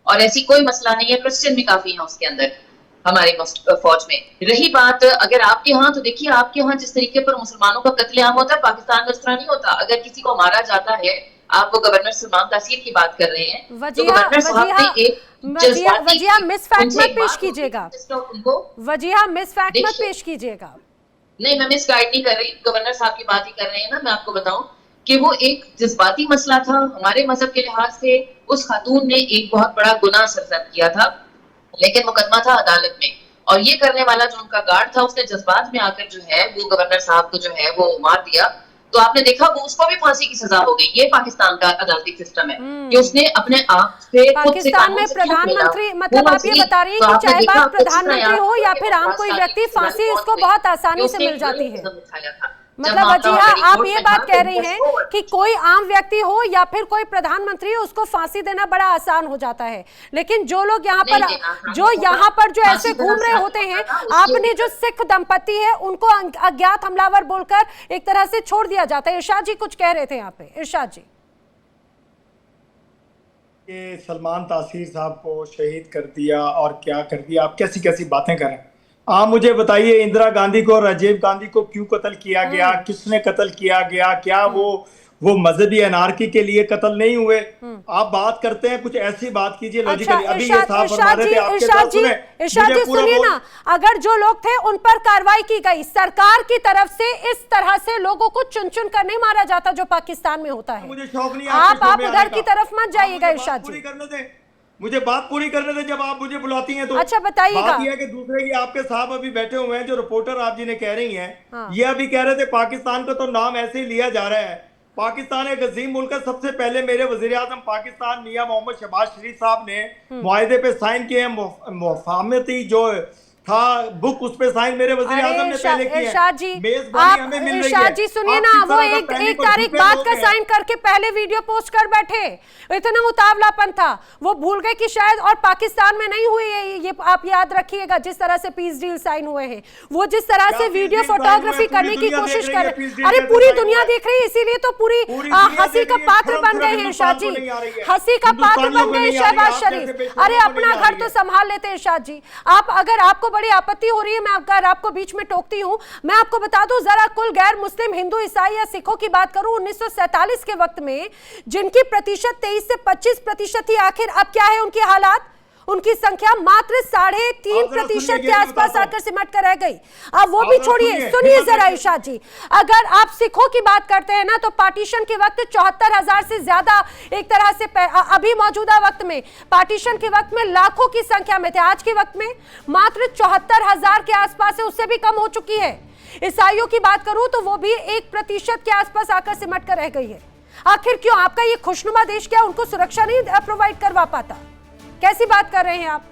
और ऐसी कोई मसला नहीं है। क्रिश्चियन भी काफी है उसके अंदर हमारी फौज में। रही बात अगर आपके यहाँ, तो देखिए आपके यहाँ जिस तरीके पर मुसलमानों का कत्लेआम होता है, पाकिस्तान में उस तरह नहीं होता। अगर किसी को मारा जाता है, आप वो गवर्नर सलमान तासीर की बात कर रहे हैं, तो गवर्नर साहब ने एक वजीहा मिस फैक्ट मत पेश कीजिएगा, वजीहा मिस फैक्ट मत पेश कीजिएगा। नहीं, मैं मिस गाइड नहीं कर रही, गवर्नर साहब की बात ही कर रहे हैं ना। मैं आपको बताऊं कि वो एक जज्बाती मसला था हमारे मजहब के लिहाज से। उस खातून ने एक बहुत बड़ा गुनाह सरजद किया था, लेकिन मुकदमा था अदालत में, और ये करने वाला जो उनका गार्ड था, उसने जज्बात में आकर जो है वो गवर्नर साहब को जो है वो मार दिया। तो आपने देखा वो उसको भी फांसी की सजा हो गई। ये पाकिस्तान का अदालती सिस्टम है कि उसने अपने आप से पाकिस्तान में प्रधानमंत्री, मतलब आप ये बता रही हैं कि चाहे बात प्रधानमंत्री हो या फिर आम कोई व्यक्ति, फांसी उसको बहुत आसानी से मिल जाती है। मतलब वजीहा आप ये बात कह रही हैं कि कोई आम व्यक्ति हो या फिर कोई प्रधानमंत्री हो, उसको फांसी देना बड़ा आसान हो जाता है, लेकिन जो लोग यहाँ पर जो ऐसे घूम रहे होते हैं, आपने जो सिख दंपति है उनको अज्ञात हमलावर बोलकर एक तरह से छोड़ दिया जाता है। इरशाद जी कुछ कह रहे थे यहाँ पे। इरशाद जी, कि सलमान तासीर साहब को शहीद कर दिया और क्या कर दिया, आप कैसी कैसी बातें कर रहे हैं। आप मुझे बताइए, इंदिरा गांधी को, राजीव गांधी को क्यों कत्ल किया गया, किसने कत्ल किया गया? क्या वो मजहबी अनारकी के लिए कत्ल नहीं हुए? आप बात करते हैं, कुछ ऐसी बात कीजिए लॉजिकली। अभी ये साहब फरमा रहे थे आपके साथ, इरशाद जी सुनिए ना, अगर जो लोग थे उन पर कार्रवाई की गई सरकार की तरफ से, इस तरह से लोगों को चुन चुन कर नहीं मारा जाता जो पाकिस्तान में होता है। मुझे शौक नहीं, आप उधर की तरफ मत जाइएगा इरशाद जी, मुझे बात पूरी करने दे। जब आप मुझे बुलाती हैं तो अच्छा बताइएगा। बात यह है कि दूसरे की, आपके साहब अभी बैठे हुए हैं जो रिपोर्टर आप जी ने कह रही हैं, ये अभी कह रहे थे पाकिस्तान का तो नाम ऐसे ही लिया जा रहा है। पाकिस्तान एक अजीम मुल्क है। सबसे पहले मेरे वजीर आजम पाकिस्तान मियां मोहम्मद शहबाज शरीफ साहब ने मुआहदे पे साइन किए हैं। मुफाहमती जो था बुक, उस पे साइन मेरे वजीर आजम ने पहले किया है। इरशाद जी सुनिए ना, वो एक तारीख बाद का साइन करके पहले वीडियो पोस्ट कर बैठे, इतना उतावलापन था, वो भूल गए कि शायद, और पाकिस्तान में नहीं हुई है ये आप याद रखिएगा। जिस तरह से पीस डील साइन हुए हैं, वो जिस तरह से वीडियो फोटोग्राफी करने की कोशिश कर रहे, अरे पूरी दुनिया देख रही है, इसीलिए तो पूरी हंसी का पात्र बन गए हैं इरशाद जी, हंसी का पात्र बन गए शहबाज शरीफ। अरे अपना घर तो संभाल लेते हैं इरशाद जी। आप, अगर आपको बड़ी आपत्ति हो रही है, मैं अगर आपको बीच में टोकती हूं, मैं आपको बता दूं, जरा कुल गैर मुस्लिम हिंदू ईसाई या सिखों की बात करूं 1947 के वक्त में, जिनकी प्रतिशत 23 से 25% थी, आखिर अब क्या है उनकी हालात? उनकी संख्या मात्र 3.5% के आसपास आकर सिमट कर रह गई। अब वो भी छोड़िए, सुनिए जरा इरशाद जी, अगर आप सिखों की बात करते हैं ना, तो पार्टीशन के वक्त 74,000 से ज्यादा एक तरह से, अभी मौजूदा वक्त में, पार्टीशन के वक्त में लाखों की संख्या में थे, आज के वक्त में मात्र 74,000 के आसपास है, उससे भी कम हो चुकी है। ईसाइयों की बात करूं तो वो भी 1% के आसपास आकर सिमट कर रह गई है। आखिर क्यों? आपका ये खुशनुमा देश क्या उनको सुरक्षा नहीं प्रोवाइड करवा पाता? कैसी बात कर रहे हैं आप?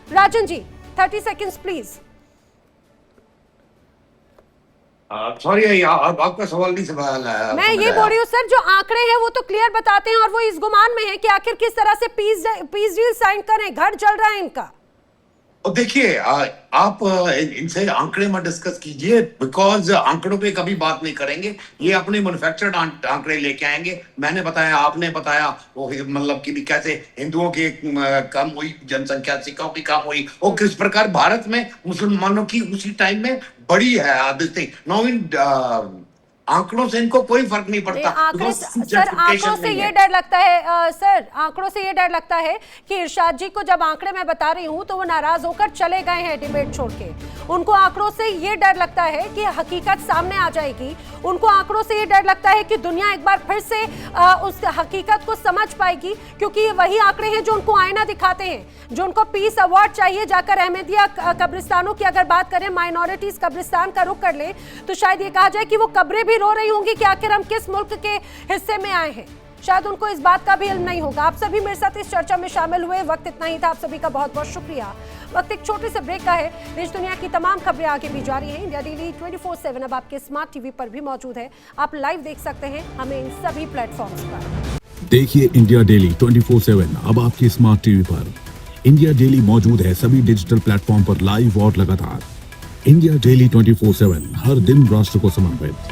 Rajan ji 30 seconds please. Sorry, आपका सवाल नहीं समझा। मैं ये बोल रही हूँ सर, जो आंकड़े हैं वो तो क्लियर बताते हैं, और वो इस गुमान में है कि आखिर किस तरह से पीस डील साइन करें, घर जल रहा है इनका। और देखिए, आप इनसे आंकड़े मत डिस्कस कीजिए, बिकॉज आंकड़ों पे कभी बात नहीं करेंगे। ये अपने मैन्युफैक्चर्ड आंकड़े लेके आएंगे। मैंने बताया, आपने बताया, वो मतलब कि कैसे हिंदुओं की कम हुई जनसंख्या, सिखों की कम हुई, और किस प्रकार भारत में मुसलमानों की उसी टाइम में बड़ी है आदतें। नो, आंकड़ों से इनको कोई फर्क नहीं पड़ता। सर आंकड़ों से ये डर लगता है, सर आंकड़ों से ये डर लगता है कि इरशाद जी को जब आंकड़े मैं बता रही हूं तो वो नाराज होकर चले गए हैं डिबेट छोड़ के। उनको आंकड़ों से ये डर लगता है कि हकीकत सामने आ जाएगी। उनको आंकड़ों से ये डर लगता है कि दुनिया एक बार फिर से उस हकीकत को समझ पाएगी, क्योंकि ये वही आंकड़े हैं जो उनको आईना दिखाते हैं। जो उनको पीस अवार्ड चाहिए, जाकर अहमदिया कब्रिस्तानों की अगर बात करें, माइनॉरिटीज कब्रिस्तान का रुख कर ले, तो शायद ये कहा जाए कि वो कब्रें भी रो रही होंगी कि आखिर हम किस मुल्क के हिस्से में आए हैं। शायद उनको इस बात का भी इल्म नहीं होगा। आप सभी मेरे साथ इस चर्चा में शामिल हुए, वक्त इतना ही था। आप सभी का बहुत बहुत शुक्रिया। वक्त एक छोटे से ब्रेक का है। देश दुनिया की तमाम खबरें आगे भी जारी हैं। इंडिया डेली 24/7 अब आपके स्मार्ट टीवी पर भी मौजूद है। आप लाइव देख सकते हैं हमें इन सभी प्लेटफॉर्म्स पर। देखिए इंडिया डेली 24/7 अब आपके स्मार्ट टीवी पर। इंडिया डेली मौजूद है सभी डिजिटल प्लेटफॉर्म पर लाइव और लगातार। इंडिया डेली 24/7 हर दिन राष्ट्र को समर्पित।